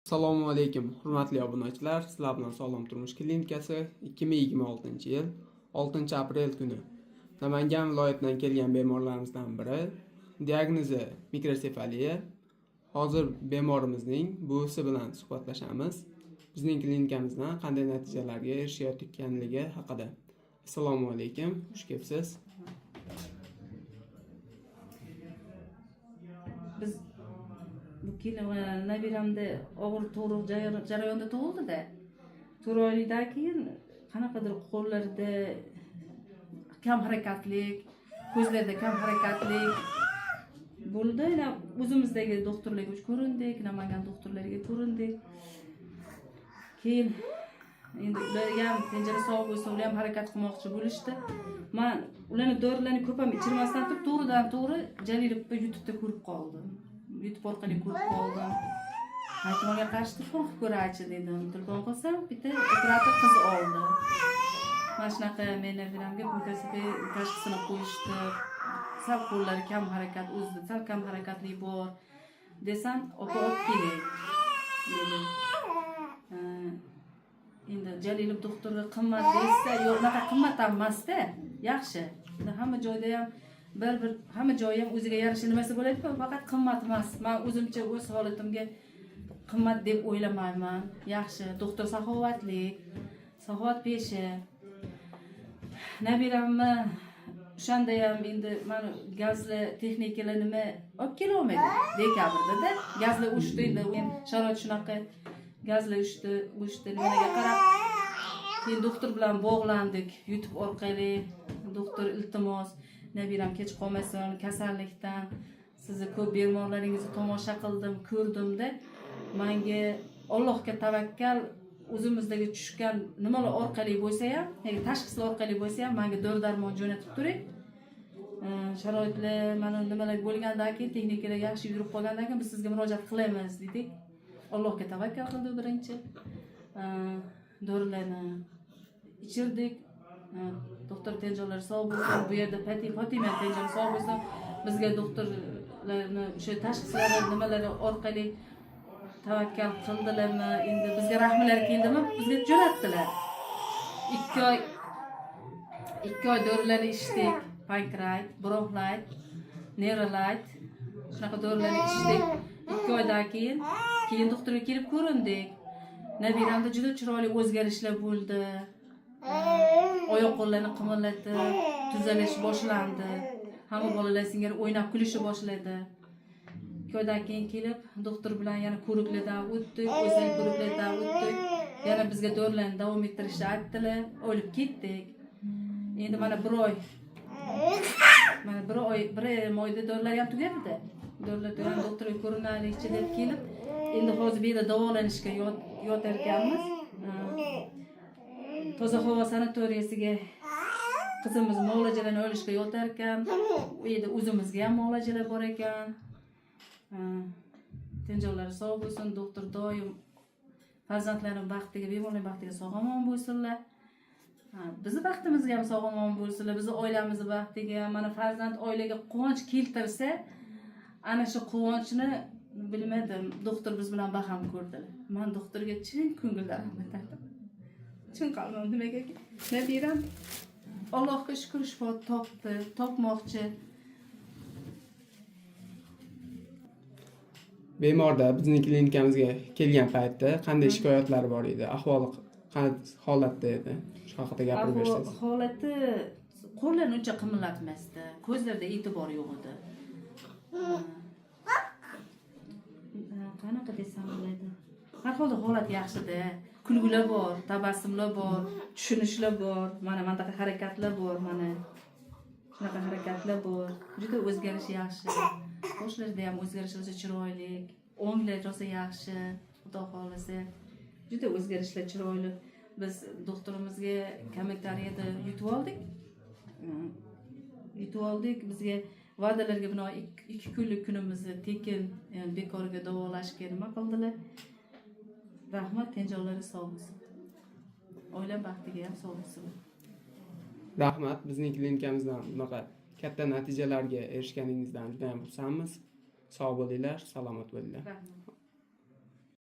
Assalomu alaykum, hurmatli obunachilar. Sizlar bilan Sog'lom turmush klinikasi 2026-yil 6-aprel kuni Namangan viloyatidan kelgan bemorlarimizdan biri. Diagnozi mikrosefaliya. Hozir bemorimizning buvisi bilan suhbatlashamiz. Bizning klinikamizdan qanday natijalarga erishayotganligi haqida. Assalomu alaykum, xush kelibsiz. Biz bu nabiramda og'ir tug'ruq jarayonida tug'ildi-da. 4 oylikdan keyin qanaqadir qo'llarida kam harakatlik, ko'zlarida kam harakatlik bo'ldi. O'zimizdagi doktorlarga ko'rindik, Namangan doktorlariga ko'rindik. Keyin endi ularga ham penjara sovuq bo'lsa, ular ham harakat qilmoqchi bo'lishdi. Men ularni dorilarni ko'p ham ichirmasdan turib, to'g'ridan-to'g'ri Jalilovga YouTube'da ko'rib qoldim. YouTube orqali ko'rib qoldim. Aytmoga qarshi telefon qilib ko'raychi dedim. Telefon qilsam, bitta operator qiz oldi. Mana shunaqa meni biramga mikrosefaliya tashxisini qo'yishdi. Sal qo'llari kam harakat o'zida, sal kam harakatli bor desam, olib keling dedi. Endi Jalilov doktorga qimmat desa, yo'q, unaqa qimmat emas-da, yaxshi. Hamma joyda ham bir hamma joyi ham o'ziga yarasha nimasi bo'ladi-ku, faqat qimmat emas. Men o'zimcha o'z holatimga qimmat deb o'ylamayman. Yaxshi, doktor saxovatpeshi. Nabiramni o'shanda ham endi men gazli texnikalar nima olib kela olmaydi. Dekabrda gazli ushdi, endi sharoit shunaqa. Gazli ushdi nimaga qarab keyin doktor bilan bog'landik YouTube orqali. Doktor iltimos, nabiram kech qolmasin kasallikdan, sizni ko'p bemorlaringizni tomosha qildim, ko'rdimda. Menga Allohga tavakkal, o'zimizdagi tushgan nimalar orqali bo'lsa ham, ya'ni tashxislar orqali bo'lsa ham menga dori-darmon jo'natib turing. Sharoitlar mana nimalar bo'lgandan keyin, texnikalar yaxshi yurib qolgandan keyin biz sizga murojaat qilamiz dedik. Allohga tavakkal qildik birinchi. Dorilarni ichirdik. Doktor tenjonlari sog' bo'lsin, bu yerda Fatima tenjoni sog' bo'lsin. Bizga doktorlarni o'sha tashxislari nimalari orqali tavakkal qildilarmi? Endi bizga rahmlari keldimi? Bizga jo'natdilar. 2 oy dorilarni ichdik. Pankrait, bronxlit, neurolite. Shunaqa dorilarni ichdik. 2 oydan keyin doktorga kelib ko'rindik. Nabiramda juda chiroyli o'zgarishlar bo'ldi. Oyoq qo'llarini qimirlatdi, tuzalish boshlandi. Hamma bolalar singari o'ynab kulishi boshladi. 2 oydan keyin kelib doktor bilan yana ko'riklardan o'tdik, o'zal ko'riklardan o'tdik. Yana bizga dorilarni davom ettirishni aytdilar, olib ketdik. Endi mana 1 oy. Mana 1 oyda dorilar ham tugadi. Dorilar tugan doktorga ko'rinaylikchi deb kelib, endi hozir bu yerda davolanishga yotar ekanmiz. Toza havo sanatoriyasiga qizimiz muolajalarni olishga yotar ekan. U yerda o'zimizga ham muolajalar bor ekan. Tenjonlari sog' bo'lsin, doktor doim farzandlarning baxtiga, bemorlarning baxtiga sog'-omon bo'lsinlar. Bizning baxtimizga ham sog'-omon bo'lsinlar, bizning oilamiz baxtiga, mana farzand oilaga quvonch keltirsa, ana shu quvonchni bilmadim, doktor biz bilan baham ko'rdilar. Men doktorga chin ko'ngildan rahmat aytaman. Chin qalbim nimagaki? Nabiram Allohga shukr shifo topdi, topmoqchi. Bemorda bizning klinikamizga kelgan paytda qanday shikoyatlari bor edi? Ahvoli qanday holatda edi? Shu haqida gapirib bersangiz. Holati qo'llarini uncha qimirlatmasdi, ko'zlarida e'tibor yo'q edi. Qanaqa desam bo'ladi? Har holda holat yaxshi-da. Kulgular bor, tabassumlar bor, tushunishlar bor, mana bunday harakatlar bor, mana shunaqa harakatlar bor. Juda o'zgarish yaxshi. Boshlarida ham o'zgarish o'zi chiroyli, o'nglar rosa yaxshi, xudo xolasa. Juda o'zgarishlar chiroyli. Biz doktorimizga kommentariyada yutib oldik. Bizga va'dalarga binoan 2 kunlik kunimizni tekin bekorga davolashga nima qildilar? Rahmat, tenjonlari sog' bo'lsin. Oila baxtiga ham sog' bo'lsin. Rahmat, bizning klinikamizdan bunaqa katta natijalarga erishganingizdan juda ham xursandmiz. Sog' bo'linglar, salomat bo'linglar.